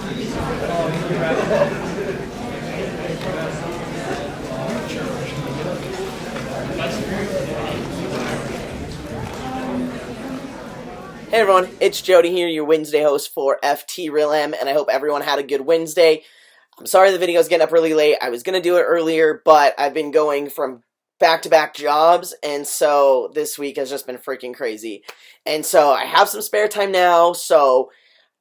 Hey everyone, it's Jody here, your Wednesday host for FTRealM, and I hope everyone had a good Wednesday. I'm sorry the video's getting up really late. I was going to do it earlier, but I've been going from back-to-back jobs, and so this week has just been freaking crazy. And so I have some spare time now, so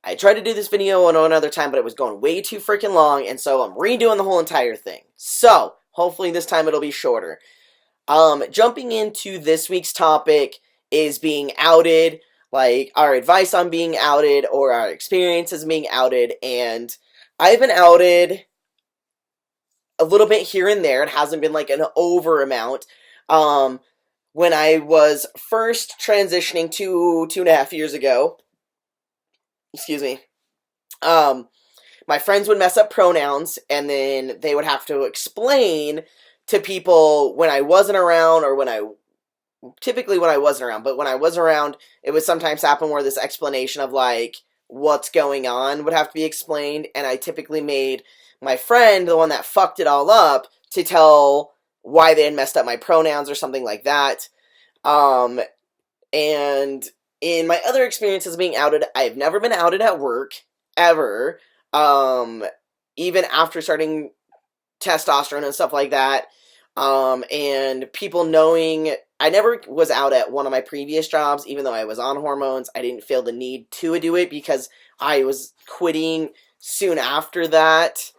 I tried to do this video another time, but it was going way too freaking long, and so I'm redoing the whole entire thing. So, hopefully this time it'll be shorter. Jumping into this week's topic is being outed, like our advice on being outed or our experiences being outed, and I've been outed a little bit here and there. It hasn't been like an over amount. When I was first transitioning 2.5 years ago, excuse me, my friends would mess up pronouns, and then they would have to explain to people when I wasn't around, or typically when I wasn't around, but when I was around, it would sometimes happen where this explanation of, like, what's going on would have to be explained, and I typically made my friend, the one that fucked it all up, to tell why they had messed up my pronouns or something like that. And in my other experiences being outed, I've never been outed at work, ever, even after starting testosterone and stuff like that, and people knowing. I never was out at one of my previous jobs, even though I was on hormones. I didn't feel the need to do it because I was quitting soon after that.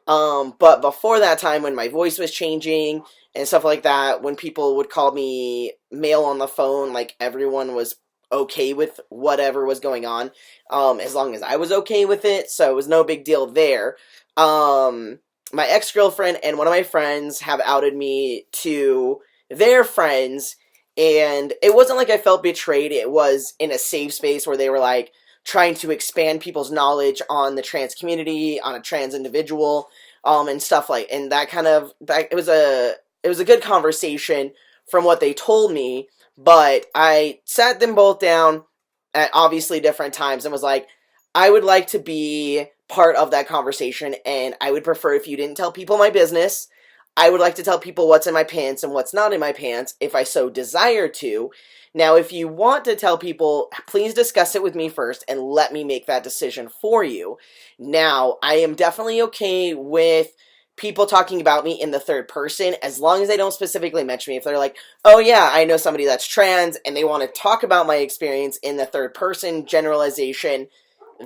But before that time, when my voice was changing and stuff like that, when people would call me male on the phone, like, everyone was okay with whatever was going on, as long as I was okay with it, so it was no big deal there. My ex-girlfriend and one of my friends have outed me to their friends, and it wasn't like I felt betrayed. It was in a safe space where they were, like, trying to expand people's knowledge on the trans community, on a trans individual, and stuff like, and that kind of, it was a good conversation from what they told me, but I sat them both down at obviously different times and was like, I would like to be part of that conversation, and I would prefer if you didn't tell people my business. I would like to tell people what's in my pants and what's not in my pants, if I so desire to. Now, if you want to tell people, please discuss it with me first and let me make that decision for you. Now, I am definitely okay with people talking about me in the third person, as long as they don't specifically mention me. If they're like, oh yeah, I know somebody that's trans, and they want to talk about my experience in the third person generalization,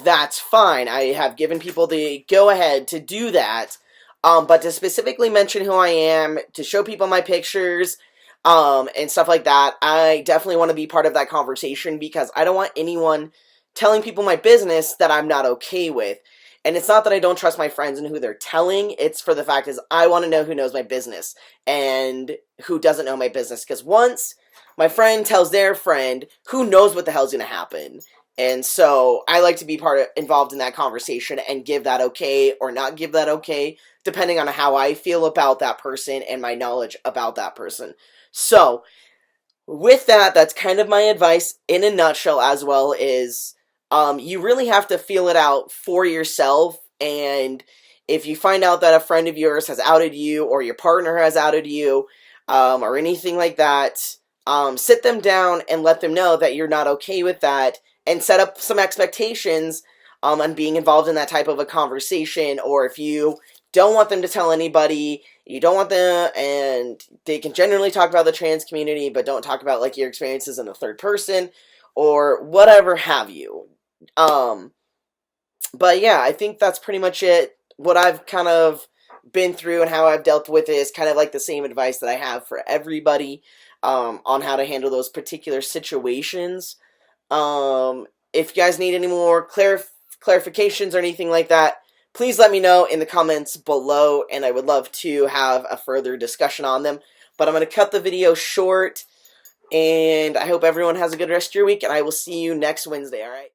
that's fine. I have given people the go-ahead to do that. But to specifically mention who I am, to show people my pictures, and stuff like that, I definitely want to be part of that conversation, because I don't want anyone telling people my business that I'm not okay with. And it's not that I don't trust my friends and who they're telling, it's for the fact is I want to know who knows my business and who doesn't know my business, because once my friend tells their friend, who knows what the hell's going to happen. And so I like to be involved in that conversation and give that okay or not give that okay, depending on how I feel about that person and my knowledge about that person. So, with that, that's kind of my advice in a nutshell as well, is you really have to feel it out for yourself, and if you find out that a friend of yours has outed you, or your partner has outed you, or anything like that, sit them down and let them know that you're not okay with that, and set up some expectations on being involved in that type of a conversation. Or if you don't want them to tell anybody, you don't want them, and they can generally talk about the trans community, but don't talk about, like, your experiences in the third person, or whatever have you. But yeah, I think that's pretty much it. What I've kind of been through and how I've dealt with it is kind of like the same advice that I have for everybody, on how to handle those particular situations. If you guys need any more clarifications or anything like that, please let me know in the comments below, and I would love to have a further discussion on them. But I'm going to cut the video short, and I hope everyone has a good rest of your week, and I will see you next Wednesday, alright?